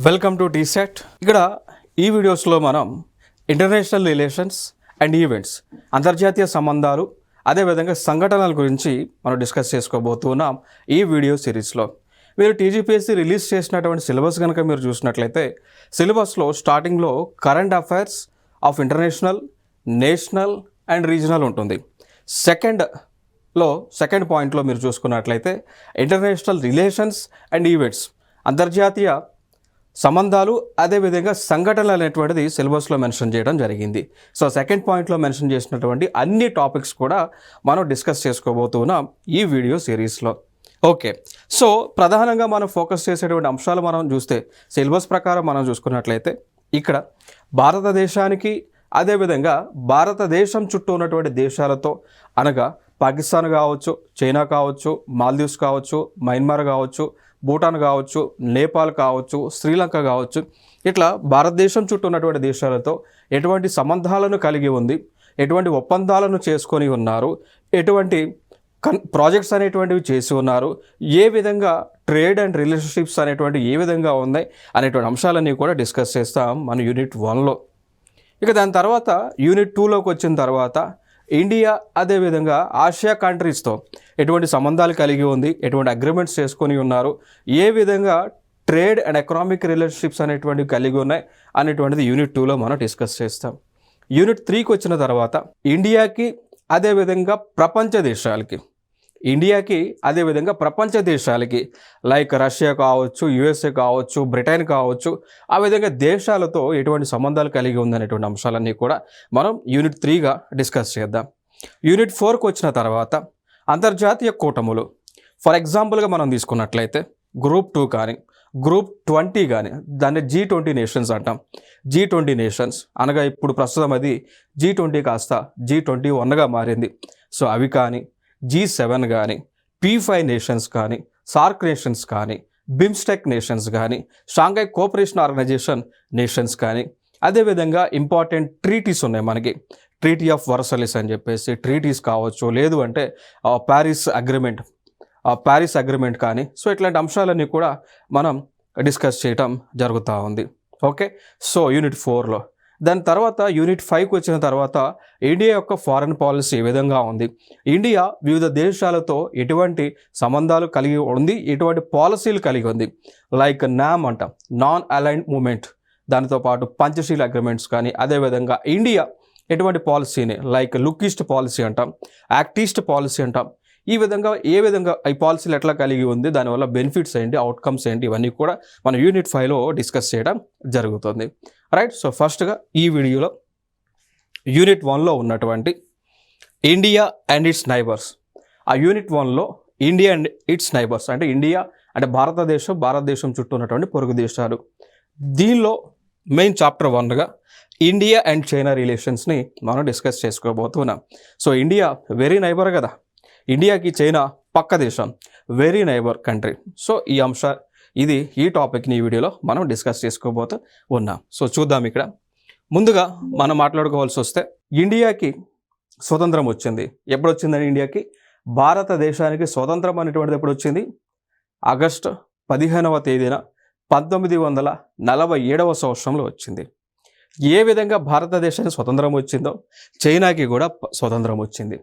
Welcome to టీసెట్. ఇక్కడ ఈ వీడియోస్లో మనం ఇంటర్నేషనల్ రిలేషన్స్ అండ్ ఈవెంట్స్, అంతర్జాతీయ సంబంధాలు, అదేవిధంగా సంఘటనల గురించి మనం డిస్కస్ చేసుకోబోతున్నాం ఈ వీడియో సిరీస్లో. మీరు టీజీపీఎస్సీ రిలీజ్ చేసినటువంటి సిలబస్ కనుక మీరు చూసినట్లయితే సిలబస్లో స్టార్టింగ్లో current affairs of international, national and regional ఉంటుంది. సెకండ్ పాయింట్లో మీరు చూసుకున్నట్లయితే ఇంటర్నేషనల్ రిలేషన్స్ అండ్ ఈవెంట్స్, అంతర్జాతీయ సంబంధాలు, అదేవిధంగా సంఘటనలు అనేటువంటిది సిలబస్లో మెన్షన్ చేయడం జరిగింది. సో సెకండ్ పాయింట్లో మెన్షన్ చేసినటువంటి అన్ని టాపిక్స్ కూడా మనం డిస్కస్ చేసుకోబోతున్నాం ఈ వీడియో సిరీస్లో. ఓకే, సో ప్రధానంగా మనం ఫోకస్ చేసేటువంటి అంశాలు మనం చూస్తే సిలబస్ ప్రకారం మనం చూసుకున్నట్లయితే ఇక్కడ భారతదేశానికి, అదేవిధంగా భారతదేశం చుట్టూ ఉన్నటువంటి దేశాలతో అనగా పాకిస్తాన్ కావచ్చు, చైనా కావచ్చు, మాల్దీవ్స్ కావచ్చు, మయన్మార్ కావచ్చు, భూటాన్ కావచ్చు, నేపాల్ కావచ్చు, శ్రీలంక కావచ్చు, ఇట్లా భారతదేశం చుట్టూ ఉన్నటువంటి దేశాలతో ఎటువంటి సంబంధాలను కలిగి ఉంది, ఎటువంటి ఒప్పందాలను చేసుకొని ఉన్నారు, ఎటువంటి ప్రాజెక్ట్స్ అనేటువంటివి చేసి ఉన్నారు, ఏ విధంగా ట్రేడ్ అండ్ రిలేషన్షిప్స్ అనేటువంటి ఏ విధంగా ఉన్నాయి అనేటువంటి అంశాలన్నీ కూడా డిస్కస్ చేస్తాం మన యూనిట్ 1లో. ఇక దాని తర్వాత యూనిట్ 2లోకి వచ్చిన తర్వాత ఇండియా, అదేవిధంగా ఆసియా కంట్రీస్తో ఎటువంటి సంబంధాలు కలిగి ఉంది, ఎటువంటి అగ్రిమెంట్స్ చేసుకొని ఉన్నారు, ఏ విధంగా ట్రేడ్ అండ్ ఎకనామిక్ రిలేషన్షిప్స్ అనేటువంటివి కలిగి ఉన్నాయి అనేటువంటిది యూనిట్ 2లో మనం డిస్కస్ చేస్తాం. యూనిట్ 3కి వచ్చిన తర్వాత ఇండియాకి, అదేవిధంగా ప్రపంచ దేశాలకి, ప్రపంచ దేశాలకి లైక్ రష్యా కావచ్చు, యుఎస్ఏ కావచ్చు, బ్రిటన్ కావచ్చు, ఆ విధంగా దేశాలతో ఎటువంటి సంబంధాలు కలిగి ఉందనేటువంటి అంశాలన్నీ కూడా మనం యూనిట్ 3గా డిస్కస్ చేద్దాం. యూనిట్ 4కి వచ్చిన తర్వాత అంతర్జాతీయ కూటములు, ఫర్ ఎగ్జాంపుల్గా మనం తీసుకున్నట్లయితే గ్రూప్ 2 కానీ, గ్రూప్ 20 కానీ, దాన్ని G20 నేషన్స్ అంటాం. G20 నేషన్స్ అనగా ఇప్పుడు ప్రస్తుతం అది G20 కాస్త G21గా మారింది. సో అవి కానీ, G7 కానీ, P5 నేషన్స్ కానీ, సార్క్ నేషన్స్ కానీ, బిమ్స్టెక్ నేషన్స్ కానీ, షాంఘై కోఆపరేషన్ ఆర్గనైజేషన్ నేషన్స్ కానీ, అదేవిధంగా ఇంపార్టెంట్ ట్రీటీస్ ఉన్నాయి మనకి. ట్రీటీ ఆఫ్ వర్సలిస్ అని చెప్పేసి ట్రీటీస్ కావచ్చు, లేదు అంటే ప్యారిస్ అగ్రిమెంట్ కానీ. సో ఇట్లాంటి అంశాలన్నీ కూడా మనం డిస్కస్ చేయటం జరుగుతూ ఉంది. ఓకే, సో యూనిట్ 4లో. దాని తర్వాత యూనిట్ 5కి వచ్చిన తర్వాత ఇండియా యొక్క ఫారెన్ పాలసీ ఏ విధంగా ఉంది, ఇండియా వివిధ దేశాలతో ఎటువంటి సంబంధాలు కలిగి ఉంది, ఎటువంటి పాలసీలు కలిగి ఉంది, లైక్ నామ్ అంటాం, నాన్ అలైన్డ్ మూమెంట్, దానితో పాటు పంచశీల అగ్రిమెంట్స్ కానీ, అదేవిధంగా ఇండియా ఎటువంటి పాలసీని లైక్ లుక్ ఈస్ట్ పాలసీ అంటాం, యాక్ట్ ఈస్ట్ పాలసీ అంటాం. ఈ విధంగా ఏ విధంగా ఈ పాలసీలు ఎట్లా కలిగి ఉంది, దానివల్ల బెనిఫిట్స్ ఏంటి, అవుట్కమ్స్ ఏంటి, ఇవన్నీ కూడా మన యూనిట్ 5లో డిస్కస్ చేయడం జరుగుతుంది. రైట్, సో ఫస్ట్గా ఈ వీడియోలో యూనిట్ 1లో ఉన్నటువంటి ఇండియా అండ్ ఇట్స్ నైబర్స్, ఆ యూనిట్ 1లో ఇండియా అండ్ ఇట్స్ నైబర్స్ అంటే ఇండియా అంటే భారతదేశం చుట్టూ ఉన్నటువంటి పొరుగు దేశాలు. దీనిలో మెయిన్ చాప్టర్ 1గా ఇండియా అండ్ చైనా రిలేషన్స్ని మనం డిస్కస్ చేసుకోబోతున్నాం. సో ఇండియా వెరీ నైబర్ కదా, ఇండియాకి చైనా పక్క దేశం, వెరీ నైబర్ కంట్రీ. సో ఈ టాపిక్ని ఈ వీడియోలో మనం డిస్కస్ చేసుకోబోతూ ఉన్నాం. సో చూద్దాం. ఇక్కడ ముందుగా మనం మాట్లాడుకోవాల్సి వస్తే ఇండియాకి స్వతంత్రం వచ్చింది. ఎప్పుడు వచ్చిందని ఇండియాకి, భారతదేశానికి స్వతంత్రం అనేటువంటిది ఎప్పుడు వచ్చింది, ఆగస్టు 15వ తేదీన 1947వ సంవత్సరంలో వచ్చింది. ఏ విధంగా భారతదేశానికి స్వతంత్రం వచ్చిందో చైనాకి కూడా స్వతంత్రం వచ్చింది.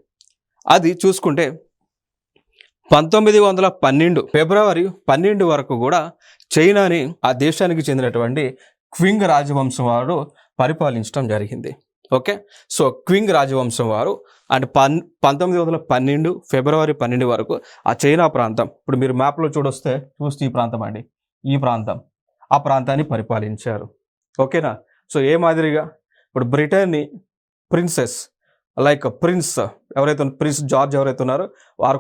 అది చూసుకుంటే 1912 ఫిబ్రవరి 12 వరకు కూడా చైనాని ఆ దేశానికి చెందినటువంటి క్వింగ్ రాజవంశం వారు పరిపాలించడం జరిగింది. ఓకే, సో క్వింగ్ రాజవంశం వారు అంటే 1912 ఫిబ్రవరి 12 వరకు ఆ చైనా ప్రాంతం, ఇప్పుడు మీరు మ్యాప్లో చూస్తే ఈ ప్రాంతం అండి, ఈ ప్రాంతం, ఆ ప్రాంతాన్ని పరిపాలించారు. ఓకేనా. సో ఏ మాదిరిగా ఇప్పుడు బ్రిటన్ని ప్రిన్సెస్ లైక్ ప్రిన్స్ జార్జ్ ఎవరైతే ఉన్నారో వారి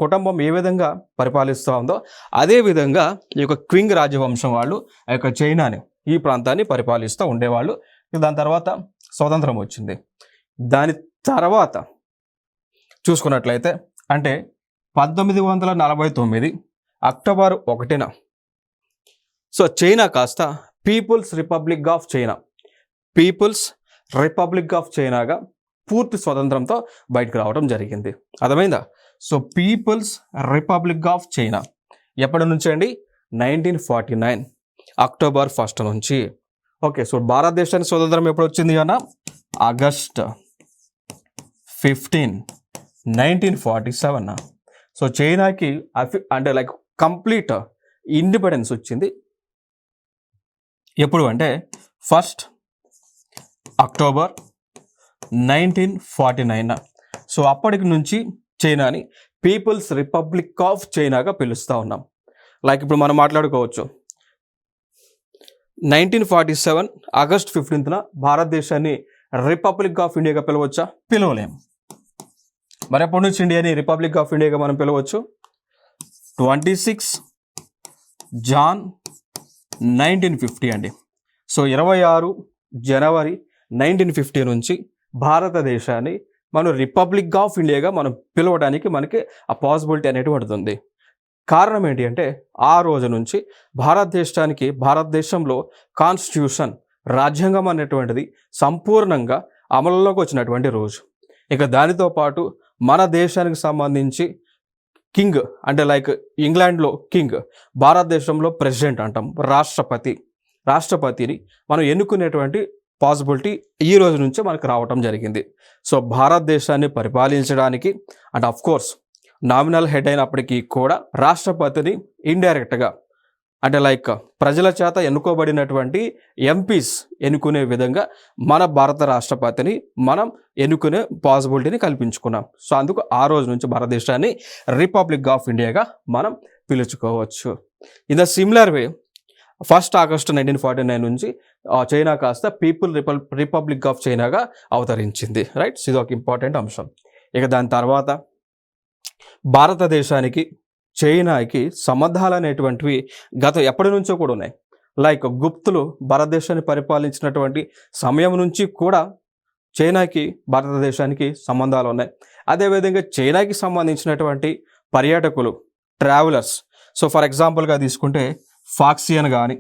కుటుంబం ఏ విధంగా పరిపాలిస్తూ ఉందో అదే విధంగా ఈ యొక్క క్వింగ్ రాజవంశం వాళ్ళు ఆ యొక్క చైనాని, ఈ ప్రాంతాన్ని పరిపాలిస్తూ ఉండేవాళ్ళు. దాని తర్వాత స్వతంత్రం వచ్చింది. దాని తర్వాత చూసుకున్నట్లయితే అంటే 1949 అక్టోబర్ 1న సో చైనా కాస్త పీపుల్స్ రిపబ్లిక్ ఆఫ్ చైనాగా పూర్తి స్వతంత్రంతో బయటకు రావడం జరిగింది. అర్థమైందా. So People's Republic of China ఎప్పటి నుంచి అండి, 1949 అక్టోబర్ 1 నుంచి. ఓకే, సో భారతదేశానికి స్వతంత్రం ఎప్పుడు వచ్చింది అన్న? ఆగస్ట్ 15, 1947. సో చైనాకి అంటే లైక్ కంప్లీట్ ఇండిపెండెన్స్ వచ్చింది ఎప్పుడు అంటే 1 అక్టోబర్ 1949. సో అప్పటికి నుంచి చైనాని పీపుల్స్ రిపబ్లిక్ ఆఫ్ చైనాగా పిలుస్తూ ఉన్నాం. లైక్ ఇప్పుడు మనం మాట్లాడుకోవచ్చు 1947 ఆగస్ట్ 15న భారతదేశాన్ని రిపబ్లిక్ ఆఫ్ ఇండియాగా పిలవచ్చా? పిలవలేము. మరి ఎప్పటి నుంచి ఇండియాని రిపబ్లిక్ ఆఫ్ ఇండియాగా మనం పిలవచ్చు? 26 జాన్ 1950 అండి. సో 26 జనవరి 1950 నుంచి భారతదేశాన్ని మనం రిపబ్లిక్ ఆఫ్ ఇండియాగా మనం పిలవడానికి మనకి ఆ పాసిబిలిటీ అనేటువంటిది ఉంది. కారణం ఏంటి అంటే ఆ రోజు నుంచి భారతదేశంలో కాన్స్టిట్యూషన్, రాజ్యాంగం అనేటువంటిది సంపూర్ణంగా అమలులోకి వచ్చినటువంటి రోజు. ఇక దానితో పాటు మన దేశానికి సంబంధించి కింగ్ అంటే లైక్ ఇంగ్లాండ్లో కింగ్, భారతదేశంలో ప్రెసిడెంట్ అంటాం, రాష్ట్రపతిని మనం ఎన్నుకునేటువంటి పాసిబిలిటీ ఈ రోజు నుంచే మనకు రావటం జరిగింది. సో భారతదేశాన్ని పరిపాలించడానికి and of course nominal head అయినప్పటికీ కూడా రాష్ట్రపతిని ఇండైరెక్ట్గా అంటే లైక్ ప్రజల చేత ఎన్నుకోబడినటువంటి ఎంపీస్ ఎన్నుకునే విధంగా మన భారత రాష్ట్రపతిని మనం ఎన్నుకునే పాసిబిలిటీని కల్పించుకున్నాం. సో అందుకు ఆ రోజు నుంచి భారతదేశాన్ని రిపబ్లిక్ ఆఫ్ ఇండియాగా మనం పిలుచుకోవచ్చు. In the similar way 1 August 1949 నుంచి చైనా కాస్త రిపబ్లిక్ ఆఫ్ చైనాగా అవతరించింది. రైట్, ఇది ఒక ఇంపార్టెంట్ అంశం. ఇక దాని తర్వాత భారతదేశానికి చైనాకి సంబంధాలు అనేటువంటివి గత ఎప్పటి నుంచో కూడా ఉన్నాయి. లైక్ గుప్తులు భారతదేశాన్ని పరిపాలించినటువంటి సమయం నుంచి కూడా చైనాకి భారతదేశానికి సంబంధాలు ఉన్నాయి. అదేవిధంగా చైనాకి సంబంధించినటువంటి పర్యాటకులు, ట్రావెలర్స్, సో ఫర్ ఎగ్జాంపుల్గా తీసుకుంటే ఫాక్సియన్ కానీ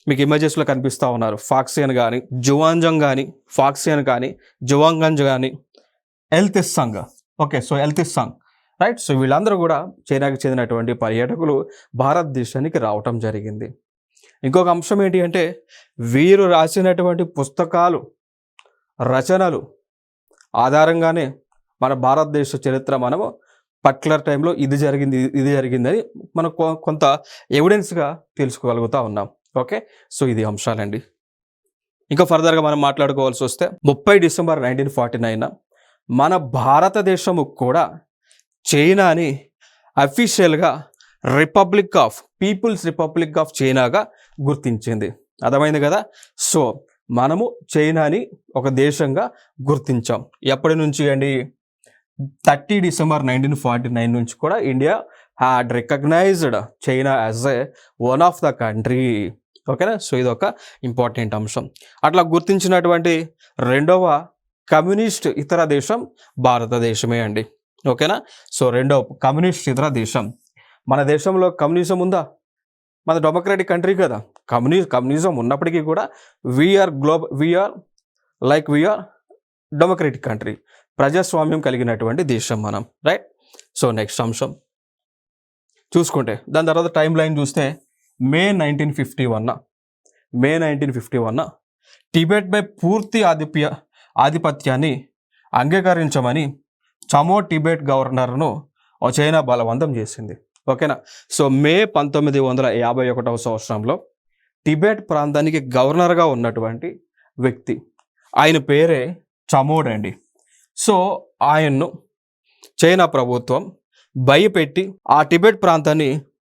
మీకు ఇమేజెస్లో కనిపిస్తూ ఉన్నారు, ఫాక్సియన్ కానీ, జువాంజంగ్ కానీ, ఫాక్సియన్ కానీ, జువాంగంజ్ కానీ, ఎల్తిస్సాంగ్. ఓకే, సో ఎల్తిస్సాంగ్, రైట్. సో వీళ్ళందరూ కూడా చైనాకి చెందినటువంటి పర్యాటకులు భారతదేశానికి రావటం జరిగింది. ఇంకొక అంశం ఏంటి అంటే వీరు రాసినటువంటి పుస్తకాలు, రచనలు ఆధారంగానే మన భారతదేశ చరిత్ర మనము పర్టికులర్ టైంలో ఇది జరిగిందని మనం కొంత ఎవిడెన్స్గా తెలుసుకోగలుగుతూ ఉన్నాం. ఓకే, సో ఇది అంశాలండి. ఇంకా ఫర్దర్గా మనం మాట్లాడుకోవాల్సి వస్తే 30 డిసెంబర్ 1949 మన భారతదేశము కూడా చైనాని అఫీషియల్గా పీపుల్స్ రిపబ్లిక్ ఆఫ్ చైనాగా గుర్తించింది. అర్థమైంది కదా? సో మనము చైనాని ఒక దేశంగా గుర్తించాం. ఎప్పటి నుంచి అండి? 30 డిసెంబర్ 1949 నుంచి కూడా India had recognised China as one of the country. ఓకేనా? సో ఇది ఒక ఇంపార్టెంట్ అంశం. అట్లా గుర్తించినటువంటి రెండవ కమ్యూనిస్ట్ ఇతర దేశం భారతదేశమే అండి. ఓకేనా? సో రెండవ కమ్యూనిస్ట్ ఇతర దేశం. మన దేశంలో కమ్యూనిజం ఉందా? మన డెమోక్రటిక్ కంట్రీ కదా. కమ్యూనిజం ఉన్నప్పటికీ కూడా వీఆర్ డెమోక్రటిక్ కంట్రీ, ప్రజాస్వామ్యం కలిగినటువంటి దేశం మనం. రైట్. సో నెక్స్ట్ అంశం చూసుకుంటే దాని తర్వాత టైం లైన్ చూస్తే మే 1951 టిబెట్పై పూర్తి ఆధిపత్యాన్ని అంగీకరించమని చమో టిబెట్ గవర్నర్ను చైనా బలవంతం చేసింది. ఓకేనా? సో మే 1951 సంవత్సరంలో టిబెట్ ప్రాంతానికి గవర్నర్గా ఉన్నటువంటి వ్యక్తి, ఆయన పేరే చమోడ్ అండి. సో ఆయన్ను చైనా ప్రభుత్వం భయపెట్టి ఆ టిబెట్ ప్రాంతాన్ని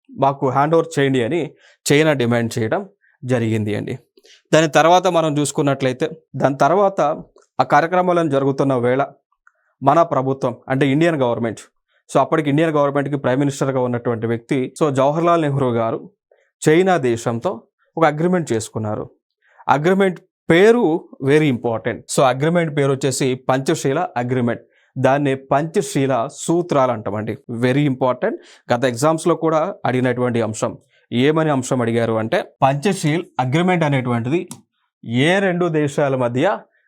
మాకు హ్యాండ్ ఓవర్ చేయండి అని చైనా డిమాండ్ చేయడం జరిగింది అండి. దాని తర్వాత మనం చూసుకున్నట్లయితే దాని తర్వాత ఆ కార్యక్రమాలను జరుగుతున్న వేళ మన ప్రభుత్వం అంటే ఇండియన్ గవర్నమెంట్, సో అప్పటికి ఇండియన్ గవర్నమెంట్కి ప్రైమ్ మినిస్టర్గా ఉన్నటువంటి వ్యక్తి సో జవహర్లాల్ నెహ్రూ గారు చైనా దేశంతో ఒక అగ్రిమెంట్ చేసుకున్నారు. అగ్రిమెంట్ పేరు వెరీ ఇంపార్టెంట్. సో అగ్రిమెంట్ పేరు వచ్చేసి పంచశీల అగ్రిమెంట్. దాన్ని పంచశీల సూత్రాలు అంటామండి. Very important. గత ఎగ్జామ్స్లో కూడా అడిగినటువంటి అంశం. ఏమని అంశం అడిగారు అంటే పంచశీల్ అగ్రిమెంట్ అనేటువంటిది ఏ రెండు దేశాల మధ్య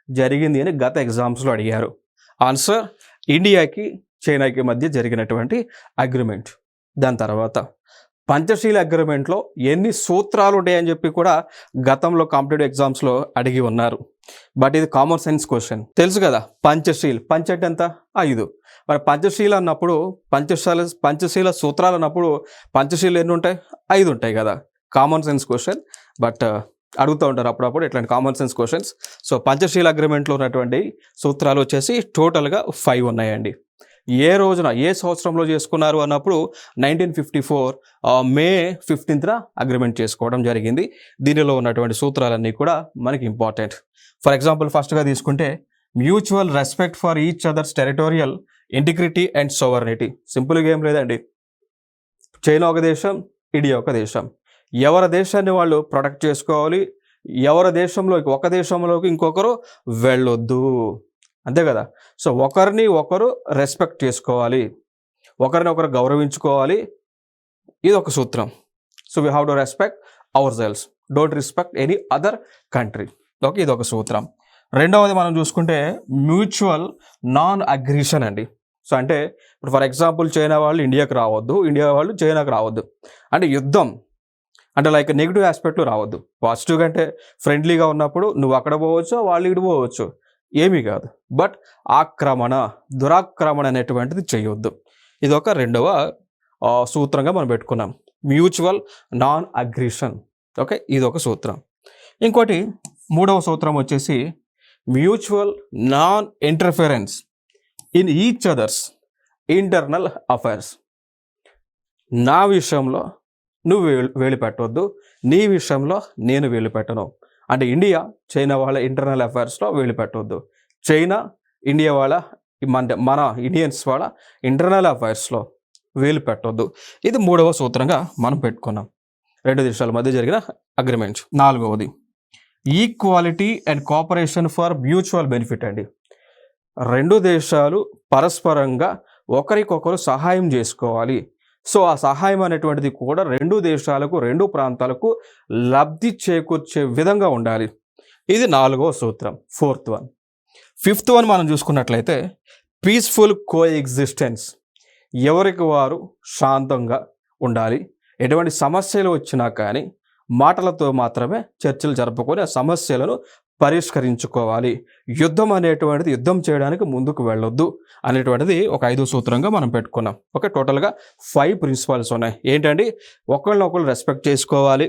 జరిగింది అని గత ఎగ్జామ్స్లో అడిగారు. ఆన్సర్ ఇండియాకి చైనాకి మధ్య జరిగినటువంటి అగ్రిమెంట్. దాని తర్వాత పంచశీల అగ్రిమెంట్లో ఎన్ని సూత్రాలు ఉంటాయని చెప్పి కూడా గతంలో కాంపిటేటివ్ ఎగ్జామ్స్లో అడిగి ఉన్నారు. బట్ ఇది కామన్ సెన్స్ క్వశ్చన్. తెలుసు కదా, పంచశీల్, పంచ అంటే ఎంత? 5. మరి పంచశీల అన్నప్పుడు పంచశీల సూత్రాలు అన్నప్పుడు పంచశీలు ఎన్ని ఉంటాయి? 5 ఉంటాయి కదా. Common sense question. బట్ అడుగుతూ ఉంటారు అప్పుడప్పుడు ఇట్లాంటి common sense questions. So Panchsheel అగ్రిమెంట్లో ఉన్నటువంటి సూత్రాలు వచ్చేసి టోటల్గా 5 ఉన్నాయండి. ఏ రోజున ఏ సంవత్సరంలో చేసుకున్నారు అన్నప్పుడు 1954 మే 15న అగ్రిమెంట్ చేసుకోవడం జరిగింది. దీనిలో ఉన్నటువంటి సూత్రాలన్నీ కూడా మనకి ఇంపార్టెంట్. ఫర్ ఎగ్జాంపుల్ ఫస్ట్గా తీసుకుంటే mutual respect for each others territorial integrity and sovereignty. సింపుల్గా ఏం లేదండి, చైనా ఒక దేశం, ఇండియా ఒక దేశం. ఎవరి దేశాన్ని వాళ్ళు ప్రొటెక్ట్ చేసుకోవాలి, ఎవరి దేశంలోకి ఒక దేశంలోకి ఇంకొకరు వెళ్ళొద్దు, అంతే కదా. సో ఒకరిని ఒకరు రెస్పెక్ట్ చేసుకోవాలి, ఒకరిని ఒకరు గౌరవించుకోవాలి, ఇది ఒక సూత్రం. So we have to respect hour cells, don't respect any other country. Okay, ఇది ఒక సూత్రం. రెండవది మనం చూసుకుంటే మ్యూచువల్ నాన్ అగ్రిషన్ అండి. సో అంటే ఇప్పుడు ఫర్ ఎగ్జాంపుల్ చైనా వాళ్ళు ఇండియాకి రావద్దు, ఇండియా వాళ్ళు చైనాకి రావద్దు. అంటే యుద్ధం అంటే లైక్ నెగిటివ్ ఆస్పెక్ట్లు రావద్దు. పాజిటివ్గా అంటే ఫ్రెండ్లీగా ఉన్నప్పుడు నువ్వు అక్కడ పోవచ్చు, వాళ్ళు ఇటు పోవచ్చు, ఏమీ కాదు. బట్ ఆక్రమణ, దురాక్రమణ అనేటువంటిది చేయొద్దు. ఇది ఒక రెండవ సూత్రంగా మనం పెట్టుకున్నాం, మ్యూచువల్ నాన్ అగ్రిషన్. ఓకే, ఇది ఒక సూత్రం. ఇంకోటి మూడవ సూత్రం వచ్చేసి mutual non interference in each others internal affairs. నా విషయంలో నువ్వు వేలు పెట్టవద్దు, నీ విషయంలో నేను వేలు పెట్టను. అంటే ఇండియా చైనా వాళ్ళ ఇంటర్నల్ అఫైర్స్లో వేలు పెట్టవద్దు, చైనా ఇండియా వాళ్ళ మన ఇండియన్స్ వాళ్ళ ఇంటర్నల్ అఫైర్స్లో వేలు పెట్టవద్దు. ఇది మూడవ సూత్రంగా మనం పెట్టుకున్నాం, రెండు దేశాల మధ్య జరిగిన అగ్రిమెంట్. నాలుగవది equality and cooperation for mutual benefit అండి. రెండు దేశాలు పరస్పరంగా ఒకరికొకరు సహాయం చేసుకోవాలి. సో ఆ సహాయం అనేటువంటిది కూడా రెండు దేశాలకు, రెండు ప్రాంతాలకు లబ్ధి చేకూర్చే విధంగా ఉండాలి. ఇది నాలుగవ సూత్రం, ఫోర్త్ వన్. ఫిఫ్త్ వన్ మనం చూసుకున్నట్లయితే పీస్ఫుల్ కో ఎగ్జిస్టెన్స్. ఎవరికి వారు శాంతంగా ఉండాలి, ఎటువంటి సమస్యలు వచ్చినా కానీ మాటలతో మాత్రమే చర్చలు జరుపుకొని ఆ సమస్యలను పరిష్కరించుకోవాలి. యుద్ధం అనేటువంటిది, యుద్ధం చేయడానికి ముందుకు వెళ్ళొద్దు అనేటువంటిది ఒక 5వ సూత్రంగా మనం పెట్టుకున్నాం. ఓకే, టోటల్గా 5 ప్రిన్సిపల్స్ ఉన్నాయి. ఏంటండి, ఒకళ్ళనొకళ్ళు రెస్పెక్ట్ చేసుకోవాలి,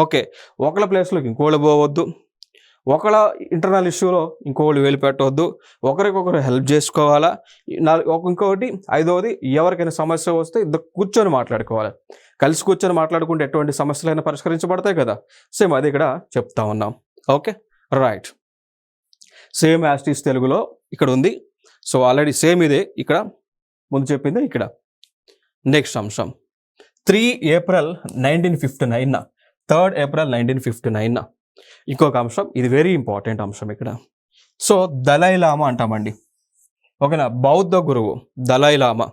ఓకే, ఒకళ్ళ ప్లేస్లోకి ఇంకోళ్ళు పోవద్దు, ఒకళ్ళ ఇంటర్నల్ ఇష్యూలో ఇంకోళ్ళు వేలు పెట్టవద్దు, ఒకరికొకరు హెల్ప్ చేసుకోవాలా. ఇంకొకటి 5వది, ఎవరికైనా సమస్య వస్తే ఇద్దరు కూర్చొని మాట్లాడుకోవాలి. కలిసి కూర్చొని మాట్లాడుకుంటే ఎటువంటి సమస్యలైనా పరిష్కరించబడతాయి కదా. సేమ్ అది ఇక్కడ చెప్తా ఉన్నాం. Okay, right. సేమ్ యాస్టీస్ తెలుగులో ఇక్కడ ఉంది. సో ఆల్రెడీ సేమ్ ఇదే ఇక్కడ ముందు చెప్పింది ఇక్కడ. నెక్స్ట్ అంశం 3 ఏప్రిల్ 1959, 3 ఏప్రిల్ 1959. ఇంకొక అంశం, ఇది వెరీ ఇంపార్టెంట్ అంశం ఇక్కడ. సో దలైలామా అంటామండి, ఓకేనా, బౌద్ధ గురువు దలైలామా.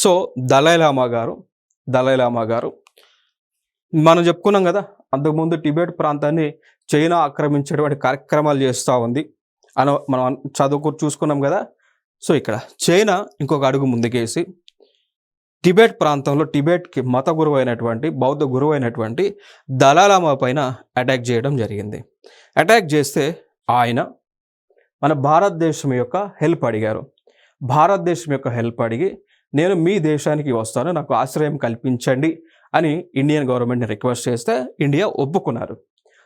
సో దలైలామా గారు మనం చెప్పుకున్నాం కదా, అంతకుముందు టిబెట్ ప్రాంతాన్ని చైనా ఆక్రమించేటువంటి కార్యక్రమాలు చేస్తూ ఉంది అని మనం చూసుకున్నాం కదా. సో ఇక్కడ చైనా ఇంకొక అడుగు ముందుకేసి టిబెట్ ప్రాంతంలో టిబెట్కి మత గురువు అయినటువంటి, బౌద్ధ గురువు అయినటువంటి దలైలామా పైన అటాక్ చేయడం జరిగింది. అటాక్ చేస్తే ఆయన మన భారతదేశం యొక్క హెల్ప్ అడిగారు. భారతదేశం యొక్క హెల్ప్ అడిగి నేను మీ దేశానికి వస్తాను, నాకు ఆశ్రయం కల్పించండి అని ఇండియన్ గవర్నమెంట్ని రిక్వెస్ట్ చేస్తే ఇండియా ఒప్పుకున్నారు.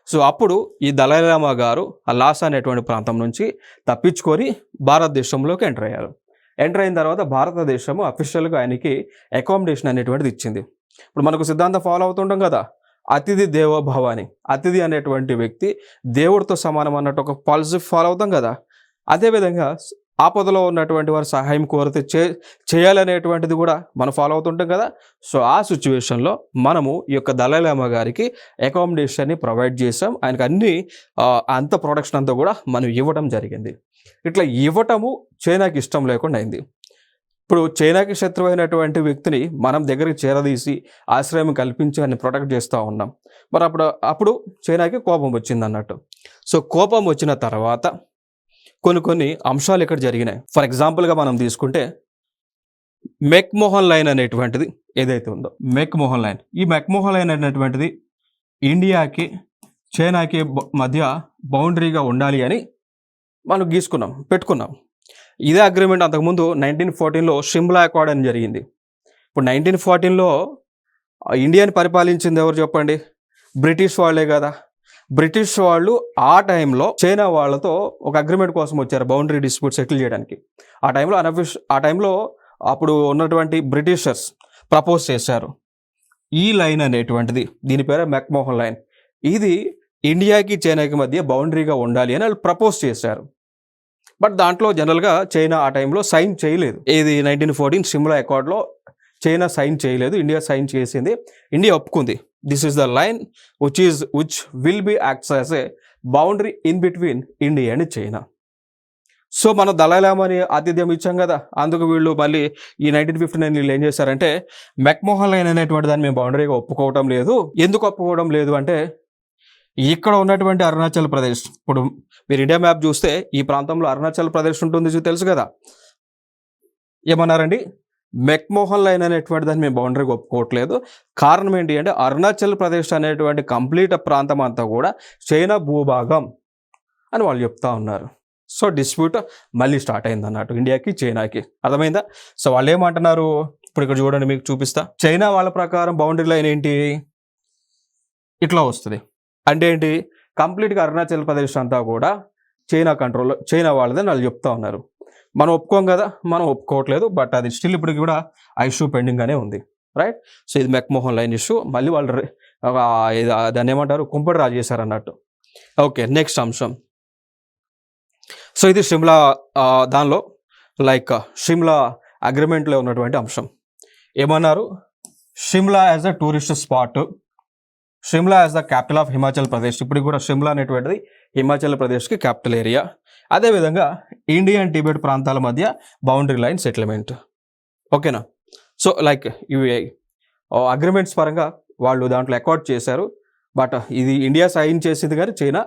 సో అప్పుడు ఈ దలైలామా గారు ఆ లాసా అనేటువంటి ప్రాంతం నుంచి తప్పించుకొని భారతదేశంలోకి ఎంటర్ అయ్యారు. ఎంటర్ అయిన తర్వాత భారతదేశము అఫీషియల్గా ఆయనకి అకామిడేషన్ అనేటువంటిది ఇచ్చింది. ఇప్పుడు మనకు సిద్ధాంతం ఫాలో అవుతుంటాం కదా, అతిథి దేవోభవ అని. అతిథి అనేటువంటి వ్యక్తి దేవుడితో సమానం అన్నట్టు ఒక పాలసీ ఫాలో అవుతాం కదా. అదేవిధంగా ఆపదలో ఉన్నటువంటి వారు సహాయం కోరితే చేయాలనేటువంటిది కూడా మనం ఫాలో అవుతుంటాం కదా. సో ఆ సిచ్యువేషన్లో మనము ఈ యొక్క దలైలామా గారికి అకామిడేషన్ని ప్రొవైడ్ చేసాం. ఆయనకు అంత ప్రొడక్షన్ అంతా కూడా మనం ఇవ్వడం జరిగింది. ఇట్లా ఇవ్వటము చైనాకి ఇష్టం లేకుండా అయింది. ఇప్పుడు చైనాకి శత్రువు అయినటువంటి వ్యక్తిని మనం దగ్గరికి చేరదీసి ఆశ్రయం కల్పించి అని ప్రొటెక్ట్ చేస్తూ ఉన్నాం. మరి అప్పుడు చైనాకి కోపం వచ్చింది అన్నట్టు. సో కోపం వచ్చిన తర్వాత కొన్ని అంశాలు ఇక్కడ జరిగినాయి. ఫర్ ఎగ్జాంపుల్గా మనం తీసుకుంటే మెక్మోహన్ లైన్ అనేటువంటిది ఏదైతే ఉందో మెక్మోహన్ లైన్, ఈ మెక్మోహన్ లైన్ అనేటువంటిది ఇండియాకి చైనాకి మధ్య బౌండరీగా ఉండాలి అని మనం పెట్టుకున్నాం. ఇదే అగ్రిమెంట్ అంతకుముందు 1914లో షిమ్లా అకార్డ్ అని జరిగింది. ఇప్పుడు 1914లో ఇండియాని పరిపాలించింది ఎవరు చెప్పండి? బ్రిటిష్ వాళ్ళే కదా. బ్రిటిష్ వాళ్ళు ఆ టైంలో చైనా వాళ్ళతో ఒక అగ్రిమెంట్ కోసం వచ్చారు, బౌండరీ డిస్ప్యూట్ సెటిల్ చేయడానికి. ఆ టైంలో అప్పుడు ఉన్నటువంటి బ్రిటిషర్స్ ప్రపోజ్ చేశారు ఈ లైన్ అనేటువంటిది, దీని పేరు మెక్మోహన్ లైన్. ఇది ఇండియాకి చైనాకి మధ్య బౌండరీగా ఉండాలి అని వాళ్ళు ప్రపోజ్ చేశారు. బట్ దాంట్లో జనరల్గా చైనా ఆ టైంలో సైన్ చేయలేదు. ఏది 1914 షిమ్లా అకార్డ్లో చైనా సైన్ చేయలేదు, ఇండియా సైన్ చేసింది. ఇండియా ఒప్పుకుంది, this is the line which will be acts as a boundary in between India and China. So మనం దళైలామాని ఆతిథ్యం ఇచ్చాం కదా, అందుకు వీళ్ళు మళ్ళీ ఈ 1959 వీళ్ళు ఏం చేశారంటే మెక్మోహన్ లైన్ అనేటువంటి దాన్ని మేము బౌండరీగా ఒప్పుకోవడం లేదు. ఎందుకు ఒప్పుకోవడం లేదు అంటే ఇక్కడ ఉన్నటువంటి అరుణాచల్ ప్రదేశ్, ఇప్పుడు మీరు ఇండియా మ్యాప్ చూస్తే ఈ ప్రాంతంలో అరుణాచల్ ప్రదేశ్ ఉంటుంది, తెలుసు కదా. ఏమన్నారండి, మెక్మోహన్ లైన్ అనేటువంటి దాన్ని మేము బౌండరీగా ఒప్పుకోవట్లేదు. కారణం ఏంటి అంటే అరుణాచల్ ప్రదేశ్ అనేటువంటి కంప్లీట్ ప్రాంతం అంతా కూడా చైనా భూభాగం అని వాళ్ళు చెప్తా ఉన్నారు. సో డిస్ప్యూట్ మళ్ళీ స్టార్ట్ అయింది అన్నట్టు ఇండియాకి చైనాకి. అర్థమైందా? సో వాళ్ళు ఏమంటున్నారు, ఇప్పుడు ఇక్కడ చూడండి మీకు చూపిస్తా. చైనా వాళ్ళ ప్రకారం బౌండరీ లైన్ ఏంటి, ఇట్లా వస్తుంది. అంటే ఏంటి, కంప్లీట్గా అరుణాచల్ ప్రదేశ్ అంతా కూడా చైనా వాళ్ళదని వాళ్ళు చెప్తా ఉన్నారు. మనం ఒప్పుకోం కదా, మనం ఒప్పుకోవట్లేదు. బట్ అది స్టిల్ ఇప్పటికి కూడా ఆ ఇష్యూ పెండింగ్గానే ఉంది, రైట్. సో ఇది మెక్మోహన్ లైన్ ఇష్యూ. మళ్ళీ వాళ్ళు దాన్ని ఏమంటారు, కుంపటి రాజు చేశారు అన్నట్టు. ఓకే, నెక్స్ట్ అంశం. సో ఇది షిమ్లా దానిలో షిమ్లా అగ్రిమెంట్లో ఉన్నటువంటి అంశం. ఏమన్నారు, Shimla as a tourist spot, Shimla as the capital of Himachal Pradesh. ఇప్పుడు కూడా షిమ్లా అనేటువంటిది హిమాచల్ ప్రదేశ్కి క్యాపిటల్ ఏరియా. అదేవిధంగా ఇండియా అండ్ టిబెట్ ప్రాంతాల మధ్య బౌండరీ లైన్ సెటిల్మెంట్. ఓకేనా? సో ఇవి అగ్రిమెంట్స్ పరంగా వాళ్ళు దాంట్లో అకార్డ్ చేశారు. బట్ ఇది ఇండియా సైన్ చేసింది కానీ చైనా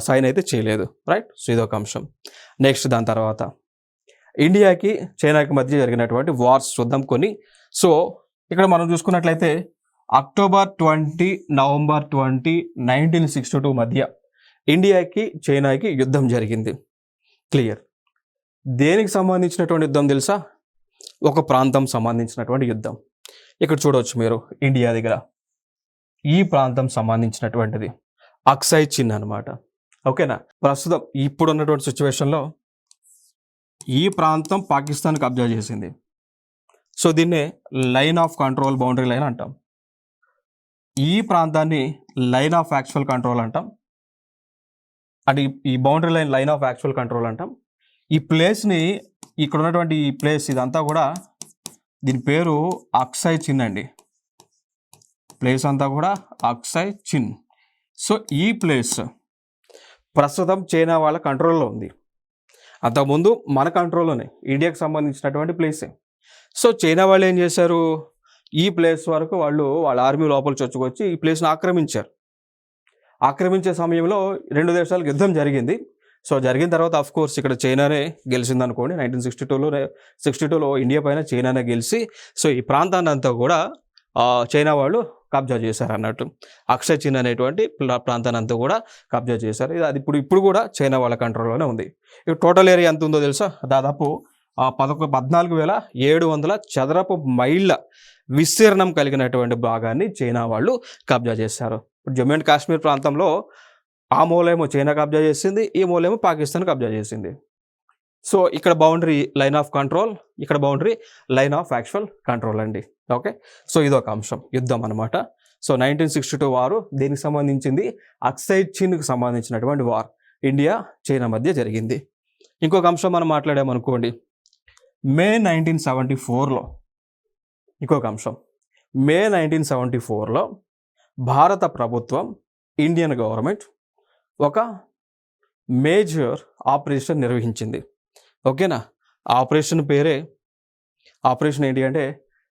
సైన్ అయితే చేయలేదు, రైట్. సో ఇదొక అంశం. నెక్స్ట్ దాని తర్వాత ఇండియాకి చైనాకి మధ్య జరిగినటువంటి వార్స్ చూద్దాం కొన్ని. సో ఇక్కడ మనం చూసుకున్నట్లయితే అక్టోబర్ 20, నవంబర్ 20, 1962 మధ్య ఇండియాకి చైనాకి యుద్ధం జరిగింది. క్లియర్. దేనికి సంబంధించినటువంటి యుద్ధం తెలుసా? ఒక ప్రాంతం సంబంధించినటువంటి యుద్ధం. ఇక్కడ చూడవచ్చు మీరు ఇండియా దగ్గర ఈ ప్రాంతం సంబంధించినటువంటిది అక్సై చిన్ అనమాట. ఓకేనా? ప్రస్తుతం ఇప్పుడు ఉన్నటువంటి సిచ్యువేషన్లో ఈ ప్రాంతం పాకిస్తాన్ కబ్జా చేసింది. సో దీన్నే line of control, boundary line అంటాం. ఈ ప్రాంతాన్ని లైన్ ఆఫ్ యాక్చువల్ కంట్రోల్ అంటాం. అంటే ఈ boundary line of actual control అంటాం. ఈ ప్లేస్ని, ఇక్కడ ఉన్నటువంటి ఈ ప్లేస్ ఇదంతా కూడా దీని పేరు అక్సై చిన్ అండి. ప్లేస్ అంతా కూడా అక్సై చిన్. సో ఈ ప్లేస్ ప్రస్తుతం చైనా వాళ్ళ కంట్రోల్లో ఉంది. అంతకుముందు మన కంట్రోల్లోనే, ఇండియాకి సంబంధించినటువంటి ప్లేసే. సో చైనా వాళ్ళు ఏం చేశారు, ఈ ప్లేస్ వరకు వాళ్ళ ఆర్మీ లోపల చొచ్చుకొచ్చి ఈ ప్లేస్ని ఆక్రమించారు. ఆక్రమించే సమయంలో రెండు దేశాలకు యుద్ధం జరిగింది. సో జరిగిన తర్వాత ఆఫ్ కోర్స్ ఇక్కడ చైనానే గెలిచింది అనుకోండి. 1962లో ఇండియా పైన చైనానే గెలిచి సో ఈ ప్రాంతాన్ని అంతా కూడా చైనా వాళ్ళు కబ్జా చేశారు అన్నట్టు. అక్షయ్ చిన్ అనేటువంటి ప్రాంతాన్ని అంతా కూడా కబ్జా చేశారు. అది ఇప్పుడు కూడా చైనా వాళ్ళ కంట్రోల్లోనే ఉంది. ఇప్పుడు టోటల్ ఏరియా ఎంత ఉందో తెలుసా? దాదాపు 14,700 చదరపు మైళ్ళ విస్తీర్ణం కలిగినటువంటి భాగాన్ని చైనా వాళ్ళు కబ్జా చేశారు. జమ్మూ అండ్ కాశ్మీర్ ప్రాంతంలో ఆ మూలేమో చైనా కబ్జా చేసింది, ఈ మూలేమో పాకిస్తాన్ కబ్జా చేసింది. సో ఇక్కడ బౌండరీ లైన్ ఆఫ్ కంట్రోల్, ఇక్కడ boundary line of actual control అండి. ఓకే, సో ఇదొక అంశం, యుద్ధం అనమాట. సో 1962 వారు దీనికి సంబంధించింది అక్సై చిన్కి సంబంధించినటువంటి వార్ ఇండియా చైనా మధ్య జరిగింది. ఇంకొక అంశం మనం మాట్లాడామనుకోండి, మే 1974లో ఇంకొక అంశం. మే 1974లో భారత ప్రభుత్వం, ఇండియన్ గవర్నమెంట్ ఒక మేజర్ ఆపరేషన్ నిర్వహించింది. ఓకేనా? ఆపరేషన్ పేరే, ఆపరేషన్ ఏంటి అంటే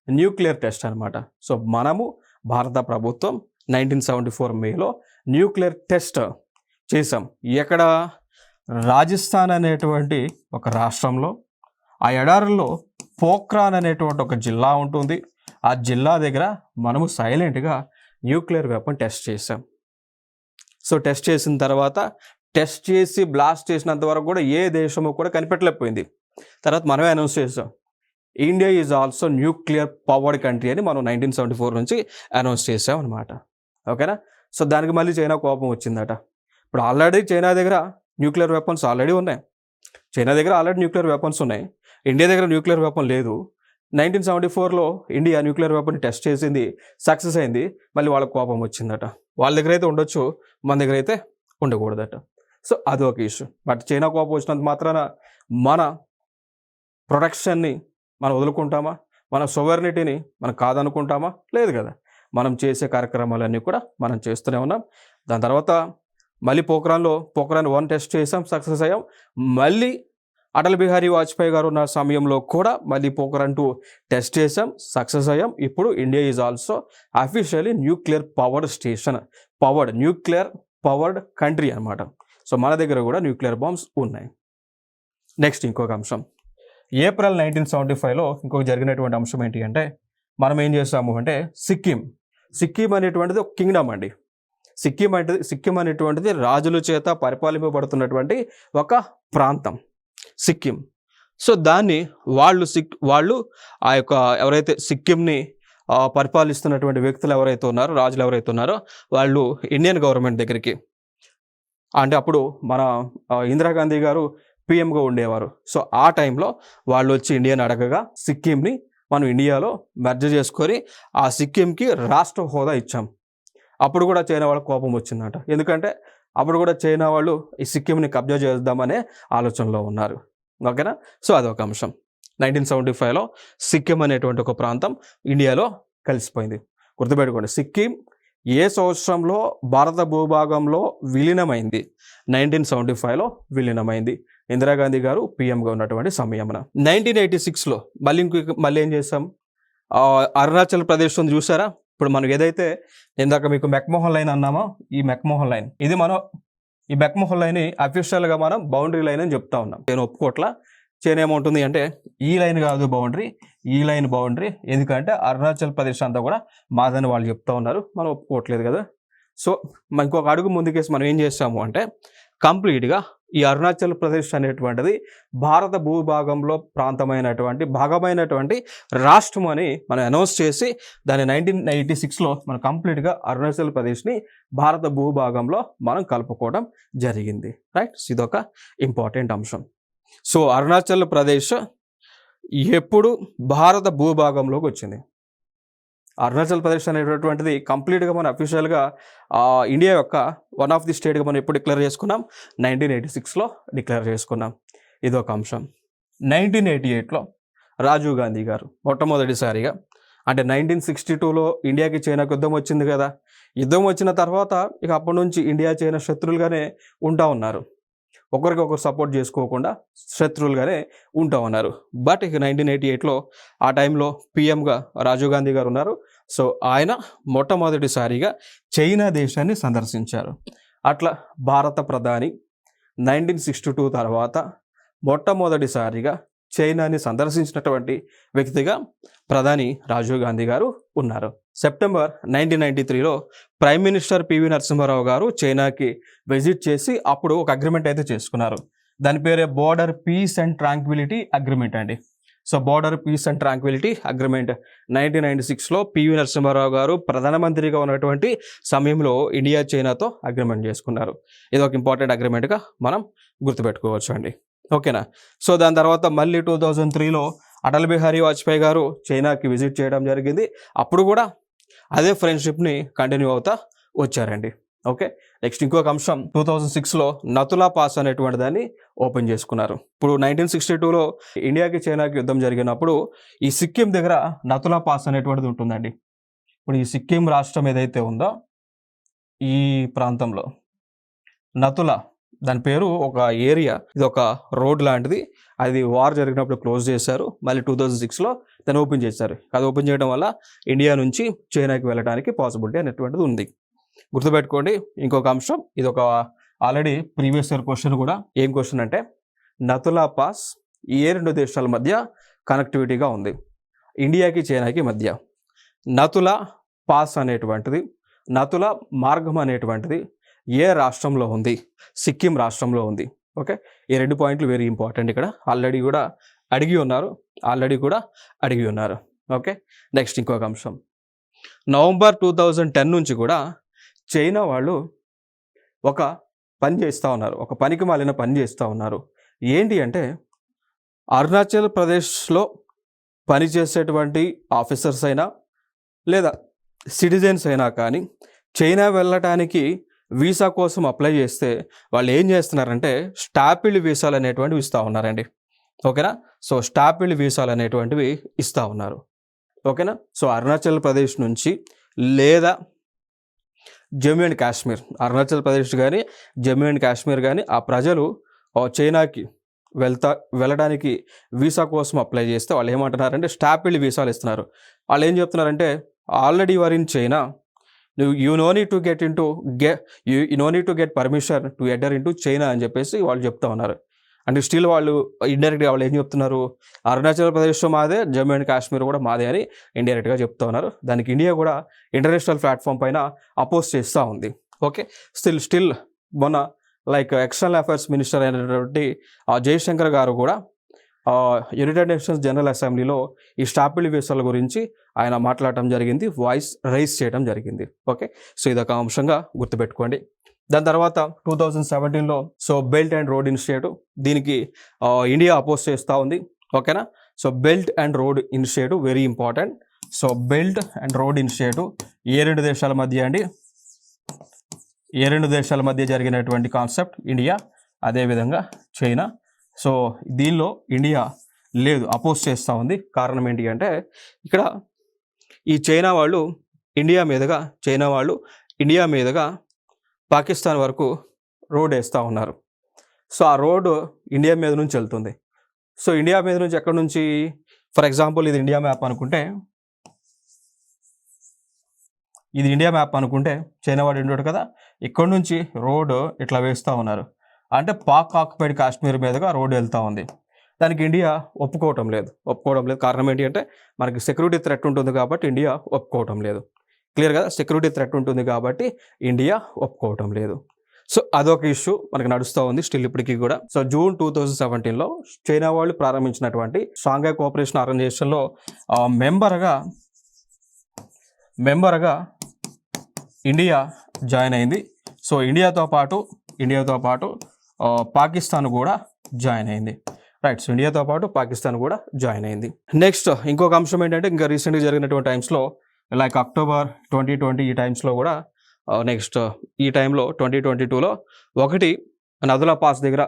న్యూక్లియర్ టెస్ట్ అనమాట. సో మనము భారత ప్రభుత్వం 1974 మేలో న్యూక్లియర్ టెస్ట్ చేసాం. ఎక్కడ? రాజస్థాన్ అనేటువంటి ఒక రాష్ట్రంలో, ఆ ఎడారుల్లో పోఖ్రాన్ అనేటువంటి ఒక జిల్లా ఉంటుంది. ఆ జిల్లా దగ్గర మనము సైలెంట్గా న్యూక్లియర్ వెపన్ టెస్ట్ చేసాం. సో టెస్ట్ చేసిన తర్వాత టెస్ట్ చేసి బ్లాస్ట్ చేసినంత వరకు కూడా ఏ దేశము కూడా కనిపెట్టలేకపోయింది. తర్వాత మనమే అనౌన్స్ చేసాం, India is also nuclear powered country అని మనం 1974 నుంచి అనౌన్స్ చేసాం అనమాట. ఓకేనా. సో దానికి మళ్ళీ చైనా కోపం వచ్చిందట. ఇప్పుడు ఆల్రెడీ చైనా దగ్గర న్యూక్లియర్ వెపన్స్ ఆల్రెడీ ఉన్నాయి. చైనా దగ్గర ఆల్రెడీ న్యూక్లియర్ వెపన్స్ ఉన్నాయి. ఇండియా దగ్గర న్యూక్లియర్ వెపన్ లేదు. 1974లో ఇండియా న్యూక్లియర్ వెపన్ టెస్ట్ చేసింది, సక్సెస్ అయింది. మళ్ళీ వాళ్ళకి కోపం వచ్చిందట. వాళ్ళ దగ్గర అయితే ఉండొచ్చు, మన దగ్గర అయితే ఉండకూడదట. సో అదొక ఇష్యూ. బట్ చైనా కోపం వచ్చినంత మాత్రాన మన ప్రొటెక్షన్ని మనం వదులుకుంటామా? మన సోవర్నిటీని మనం కాదనుకుంటామా? లేదు కదా. మనం చేసే కార్యక్రమాలన్నీ కూడా మనం చేస్తూనే ఉన్నాం. దాని తర్వాత మళ్ళీ పోఖ్రాన్ 1 టెస్ట్ చేసాం, సక్సెస్ అయ్యాం. మళ్ళీ అటల్ బిహారీ వాజ్పేయి గారు ఉన్న సమయంలో కూడా మళ్ళీ పోఖ్రాన్ 2 టెస్ట్ చేసాం, సక్సెస్ అయ్యాం. ఇప్పుడు India is also officially nuclear powered station, nuclear powered country అనమాట. సో మన దగ్గర కూడా న్యూక్లియర్ బాంబ్స్ ఉన్నాయి. నెక్స్ట్ ఇంకొక అంశం, ఏప్రిల్ 1975లో ఇంకొక జరిగినటువంటి అంశం ఏంటి అంటే, మనం ఏం చేస్తాము అంటే సిక్కిం అనేటువంటిది ఒక కింగ్డమ్ అండి. సిక్కిం అనేటువంటిది రాజుల చేత పరిపాలింపబడుతున్నటువంటి ఒక ప్రాంతం సిక్కిం. సో దాన్ని వాళ్ళు ఆ యొక్క ఎవరైతే సిక్కింని పరిపాలిస్తున్నటువంటి వ్యక్తులు ఎవరైతే ఉన్నారో, రాజులు ఎవరైతే ఉన్నారో, వాళ్ళు ఇండియన్ గవర్నమెంట్ దగ్గరికి, అంటే అప్పుడు మన ఇందిరాగాంధీ గారు పిఎంగా ఉండేవారు. సో ఆ టైంలో వాళ్ళు వచ్చి ఇండియాని అడగగా సిక్కింని మనం ఇండియాలో మెర్జ్ చేసుకొని ఆ సిక్కింకి రాష్ట్ర హోదా ఇచ్చాం. అప్పుడు కూడా చైనా వాళ్ళకి కోపం వచ్చిందట. ఎందుకంటే అప్పుడు కూడా చైనా వాళ్ళు ఈ సిక్కింని కబ్జా చేద్దామనే ఆలోచనలో ఉన్నారు. ఓకేనా. సో అదొక అంశం. 1975లో సిక్కిం అనేటువంటి ఒక ప్రాంతం ఇండియాలో కలిసిపోయింది. గుర్తుపెట్టుకోండి, సిక్కిం ఏ సంవత్సరంలో భారత భూభాగంలో విలీనమైంది? 1975లో విలీనమైంది, ఇందిరాగాంధీ గారు పిఎంగా ఉన్నటువంటి సమయమున. 1986లో మళ్ళీ ఏం చేసాం, అరుణాచల్ ప్రదేశ్ ఉంది చూసారా. ఇప్పుడు మనం ఏదైతే ఇందాక మీకు మెక్మోహన్ లైన్ అన్నామో, ఈ మెక్మోహన్ లైన్, ఇది మనం ఈ మెక్మోహన్ లైన్ అఫీషియల్గా మనం బౌండరీ లైన్ అని చెప్తా ఉన్నాం. నేను ఒప్పుకోట్లా. చైనా ఏమవుతుంది అంటే, ఈ లైన్ కాదు బౌండరీ, ఈ లైన్ బౌండరీ. ఎందుకంటే అరుణాచల్ ప్రదేశ్ అంతా కూడా మాదని వాళ్ళు చెప్తా ఉన్నారు, మనం ఒప్పుకోవట్లేదు కదా. సో ఇంకొక అడుగు ముందుకేసి మనం ఏం చేస్తాము అంటే, కంప్లీట్గా ఈ అరుణాచల్ ప్రదేశ్ అనేటువంటిది భారత భూభాగంలో భాగమైనటువంటి రాష్ట్రం అని మనం అనౌన్స్ చేసి దాన్ని 1986లో మనం కంప్లీట్గా అరుణాచల్ ప్రదేశ్ని భారత భూభాగంలో మనం కలుపుకోవడం జరిగింది. రైట్. ఇదొక ఇంపార్టెంట్ అంశం. సో అరుణాచల్ ప్రదేశ్ ఎప్పుడు భారత భూభాగంలోకి వచ్చింది? అరుణాచల్ ప్రదేశ్ అనేటటువంటిది కంప్లీట్గా మనం అఫీషియల్గా ఇండియా యొక్క వన్ ఆఫ్ ది స్టేట్గా మనం ఎప్పుడు డిక్లేర్ చేసుకున్నాం? 1986లో డిక్లేర్ చేసుకున్నాం. ఇదొక అంశం. 1988లో రాజీవ్ గాంధీ గారు మొట్టమొదటిసారిగా, అంటే 1962లో ఇండియాకి చైనాకి యుద్ధం వచ్చింది కదా. యుద్ధం వచ్చిన తర్వాత ఇక అప్పటి నుంచి ఇండియా చైనా శత్రువులుగానే ఉంటా ఉన్నారు. ఒకరికొకరు సపోర్ట్ చేసుకోకుండా శత్రువులుగానే ఉంటా ఉన్నారు. బట్ ఇక 1988లో ఆ టైంలో పిఎంగా రాజీవ్ గాంధీ గారు ఉన్నారు. సో ఆయన మొట్టమొదటిసారిగా చైనా దేశాన్ని సందర్శించారు. అట్లా భారత ప్రధాని 1962 తర్వాత మొట్టమొదటిసారిగా చైనాని సందర్శించినటువంటి వ్యక్తిగా ప్రధాని రాజీవ్ గాంధీ గారు ఉన్నారు. సెప్టెంబర్ 1993లో ప్రైమ్ మినిస్టర్ పివి నరసింహారావు గారు చైనాకి విజిట్ చేసి అప్పుడు ఒక అగ్రిమెంట్ అయితే చేసుకున్నారు. దాని పేరే border peace and tranquility agreement అండి. So border peace and tranquility agreement 1996లో పివి నరసింహారావు గారు ప్రధానమంత్రిగా ఉన్నటువంటి సమయంలో ఇండియా చైనాతో అగ్రిమెంట్ చేసుకున్నారు. ఇది ఒక ఇంపార్టెంట్ అగ్రిమెంట్గా మనం గుర్తుపెట్టుకోవచ్చు అండి. ఓకేనా. సో దాని తర్వాత మళ్ళీ 2003లో అటల్ బిహారీ వాజ్పేయి గారు చైనాకి విజిట్ చేయడం జరిగింది. అప్పుడు కూడా అదే ఫ్రెండ్షిప్ని కంటిన్యూ అవుతా వచ్చారండి. ఓకే. నెక్స్ట్ ఇంకొక అంశం, 2006లో నతులా పాస్ అనేటువంటి దాన్ని ఓపెన్ చేసుకున్నారు. ఇప్పుడు 1962లో ఇండియాకి చైనాకి యుద్ధం జరిగినప్పుడు ఈ సిక్కిం దగ్గర నతులా పాస్ అనేటువంటిది ఉంటుందండి. ఇప్పుడు ఈ సిక్కిం రాష్ట్రం ఏదైతే ఉందో ఈ ప్రాంతంలో నతులా, దాని పేరు ఒక ఏరియా, ఇది ఒక రోడ్ లాంటిది. అది వార్ జరిగినప్పుడు క్లోజ్ చేశారు. మళ్ళీ 2006లో దాన్ని ఓపెన్ చేశారు. అది ఓపెన్ చేయడం వల్ల ఇండియా నుంచి చైనాకి వెళ్ళడానికి పాసిబిలిటీ అనేటువంటిది ఉంది. గుర్తుపెట్టుకోండి. ఇంకొక అంశం, ఇది ఒక ఆల్రెడీ ప్రీవియస్ ఇయర్ క్వశ్చన్ కూడా. ఏం క్వశ్చన్ అంటే, నతులా పాస్ ఏ రెండు దేశాల మధ్య కనెక్టివిటీగా ఉంది? ఇండియాకి చైనాకి మధ్య. నతుల పాస్ అనేటువంటిది, నతుల మార్గం అనేటువంటిది ఏ రాష్ట్రంలో ఉంది? సిక్కిం రాష్ట్రంలో ఉంది. ఓకే, ఈ 2 పాయింట్లు వెరీ ఇంపార్టెంట్. ఇక్కడ ఆల్రెడీ కూడా అడిగి ఉన్నారు. ఓకే, నెక్స్ట్ ఇంకొక అంశం. నవంబర్ 2010 నుంచి కూడా చైనా వాళ్ళు ఒక పని చేస్తూ ఉన్నారు, ఒక పనికి మాలిన పని చేస్తూ ఉన్నారు. ఏంటి అంటే అరుణాచల్ ప్రదేశ్లో పనిచేసేటువంటి ఆఫీసర్స్ అయినా లేదా సిటిజన్స్ అయినా కానీ చైనా వెళ్ళటానికి వీసా కోసం అప్లై చేస్తే వాళ్ళు ఏం చేస్తున్నారంటే స్టాపిల్డ్ వీసాలు అనేటువంటివి ఇస్తూ ఉన్నారండి. ఓకేనా, సో స్టాపిల్డ్ వీసాలు అనేటువంటివి ఇస్తూ ఉన్నారు. ఓకేనా, సో అరుణాచల్ ప్రదేశ్ నుంచి లేదా జమ్మూ అండ్ కాశ్మీర్, అరుణాచల్ ప్రదేశ్ కానీ జమ్మూ అండ్ కాశ్మీర్ కానీ ఆ ప్రజలు చైనాకి వెళ్ళడానికి వీసా కోసం అప్లై చేస్తే వాళ్ళు ఏమంటున్నారంటే స్టాపిల్డ్ వీసాలు ఇస్తున్నారు. వాళ్ళు ఏం చెప్తున్నారంటే already your in China, you know need to get permission to enter into China అని చెప్పేసి వాళ్ళు చెప్తా ఉన్నారు. అంటే స్టిల్ వాళ్ళు ఇండైరెక్ట్గా వాళ్ళు ఏం చెప్తున్నారు, అరుణాచల్ ప్రదేశ్ మాదే, జమ్మూ అండ్ కాశ్మీర్ కూడా మాదే అని ఇండైరెక్ట్గా చెప్తా ఉన్నారు. దానికి ఇండియా కూడా ఇంటర్నేషనల్ ప్లాట్ఫామ్ పైన అపోజ్ చేస్తూ ఉంది. ఓకే, స్టిల్ మొన్న లైక్ ఎక్స్టర్నల్ అఫైర్స్ మినిస్టర్ అయినటువంటి జయశంకర్ గారు కూడా యునైటెడ్ నేషన్స్ జనరల్ అసెంబ్లీలో ఈ స్టాపిల్డ్ వీసాల గురించి ఆయన మాట్లాడటం జరిగింది, వాయిస్ రైజ్ చేయడం జరిగింది. ఓకే, సో ఇదొక అంశంగా గుర్తుపెట్టుకోండి. దాని తర్వాత 2017లో so belt and road initiative, దీనికి ఇండియా అపోజ్ చేస్తూ ఉంది. ఓకేనా, so belt and road initiative very important. So belt and road initiative ఏ 2 దేశాల మధ్య అండి? ఏ 2 దేశాల మధ్య జరిగినటువంటి కాన్సెప్ట్, ఇండియా అదేవిధంగా చైనా. సో దీనిలో ఇండియా లేదు, అపోజ్ చేస్తూ ఉంది. కారణం ఏంటి అంటే ఇక్కడ ఈ చైనా వాళ్ళు ఇండియా మీదుగా పాకిస్తాన్ వరకు రోడ్ వేస్తూ ఉన్నారు. సో ఆ రోడ్డు ఇండియా మీద నుంచి వెళ్తుంది. సో ఇండియా మీద నుంచి ఎక్కడి నుంచి, ఫర్ ఎగ్జాంపుల్ ఇది ఇండియా మ్యాప్ అనుకుంటే చైనా వాడు ఉంటాడు కదా, ఇక్కడ నుంచి రోడ్డు ఇట్లా వేస్తూ ఉన్నారు. అంటే పాక్ ఆక్యుపైడ్ కాశ్మీర్ మీదుగా రోడ్డు వెళ్తూ ఉంది. దానికి ఇండియా ఒప్పుకోవటం లేదు. కారణం ఏంటి అంటే మనకి సెక్యూరిటీ థ్రెట్ ఉంటుంది కాబట్టి ఇండియా ఒప్పుకోవటం లేదు. క్లియర్ కదా, సెక్యూరిటీ థ్రెట్ ఉంటుంది కాబట్టి ఇండియా ఒప్పుకోవటం లేదు. సో అదొక ఇష్యూ మనకి నడుస్తూ ఉంది స్టిల్ ఇప్పటికీ కూడా. సో జూన్ 2017లో చైనా వాళ్ళు ప్రారంభించినటువంటి షాంఘై కోఆపరేషన్ ఆర్గనైజేషన్లో మెంబర్గా ఇండియా జాయిన్ అయింది. సో ఇండియాతో పాటు పాకిస్తాన్ కూడా జాయిన్ అయింది. రైట్, సో ఇండియాతో పాటు పాకిస్తాన్ కూడా జాయిన్ అయింది. నెక్స్ట్ ఇంకొక అంశం ఏంటంటే ఇంకా రీసెంట్గా జరిగినటువంటి టైమ్స్లో లైక్ అక్టోబర్ 2020 ఈ టైమ్స్లో కూడా నెక్స్ట్ ఈ టైంలో 2022లో ఒకటి నదుల పాస్ దగ్గర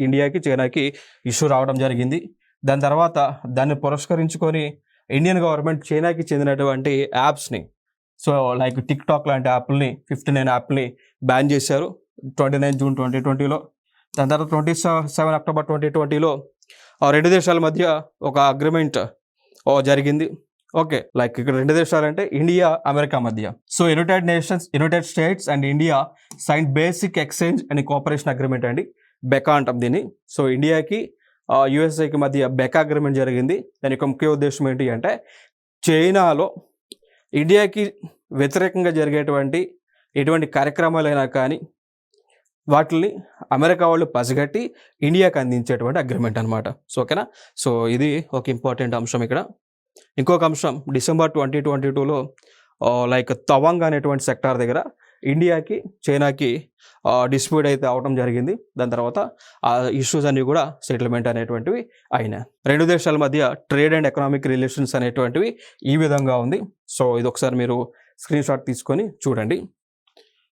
ఇండియాకి చైనాకి ఇష్యూ రావడం జరిగింది. దాని తర్వాత దాన్ని పురస్కరించుకొని ఇండియన్ గవర్నమెంట్ చైనాకి చెందినటువంటి యాప్స్ని, సో లైక్ టిక్ టాక్ లాంటి యాప్ని 59 యాప్ని బ్యాన్ చేశారు 29 జూన్ 2020లో. దాని తర్వాత 27 అక్టోబర్ 2020లో 2 దేశాల మధ్య ఒక అగ్రిమెంట్ జరిగింది. ఓకే, లైక్ ఇక్కడ 2 దేశాలు అంటే ఇండియా అమెరికా మధ్య. So United States and India sign basic exchange and cooperation agreement అండి, బెకా అంటాం దీన్ని. సో ఇండియాకి యుఎస్ఏకి మధ్య బెకా అగ్రిమెంట్ జరిగింది. దాని యొక్క ముఖ్య ఉద్దేశం ఏంటి అంటే చైనాలో ఇండియాకి వ్యతిరేకంగా జరిగేటువంటి ఎటువంటి కార్యక్రమాలైనా కానీ వాటిని అమెరికా వాళ్ళు పసిగట్టి ఇండియాకి అందించేటువంటి అగ్రిమెంట్ అనమాట. సో ఓకేనా, సో ఇది ఒక ఇంపార్టెంట్ అంశం. ఇక్కడ ఇంకొక అంశం, డిసెంబర్ 2022లో లైక్ తవాంగ్ అనేటువంటి సెక్టార్ దగ్గర ఇండియాకి చైనాకి డిస్ప్యూట్ అయితే అవడం జరిగింది. దాని తర్వాత ఆ ఇష్యూస్ అన్నీ కూడా సెటిల్మెంట్ అనేటువంటివి అయినాయి. 2 దేశాల మధ్య ట్రేడ్ అండ్ ఎకనామిక్ రిలేషన్స్ అనేటువంటివి ఈ విధంగా ఉంది. సో ఇది ఒకసారి మీరు స్క్రీన్ షాట్ తీసుకొని చూడండి.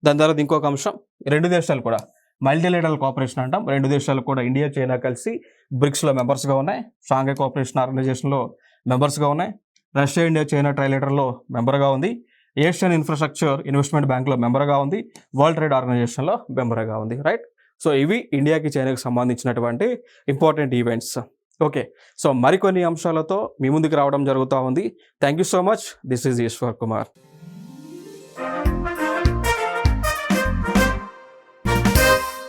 దాని తర్వాత ఇంకొక అంశం, 2 దేశాలు కూడా మల్టీలేటరల్ కోఆపరేషన్ అంటాం. 2 దేశాలు కూడా ఇండియా చైనా కలిసి బ్రిక్స్లో మెంబర్స్గా ఉన్నాయి, షాంఘై కోఆపరేషన్ ఆర్గనైజేషన్లో మెంబర్స్గా ఉన్నాయి, రష్యా ఇండియా చైనా ట్రైలేటర్లో మెంబర్గా ఉంది, ఏషియన్ ఇన్ఫ్రాస్ట్రక్చర్ ఇన్వెస్ట్మెంట్ బ్యాంక్లో మెంబర్గా ఉంది, వరల్డ్ ట్రేడ్ ఆర్గనైజేషన్లో మెంబర్గా ఉంది. రైట్, సో ఇవి ఇండియాకి చైనాకి సంబంధించినటువంటి ఇంపార్టెంట్ ఈవెంట్స్. ఓకే, సో మరికొన్ని అంశాలతో మీ ముందుకు రావడం జరుగుతూ ఉంది. Thank you so much. This is Eshwar Kumar.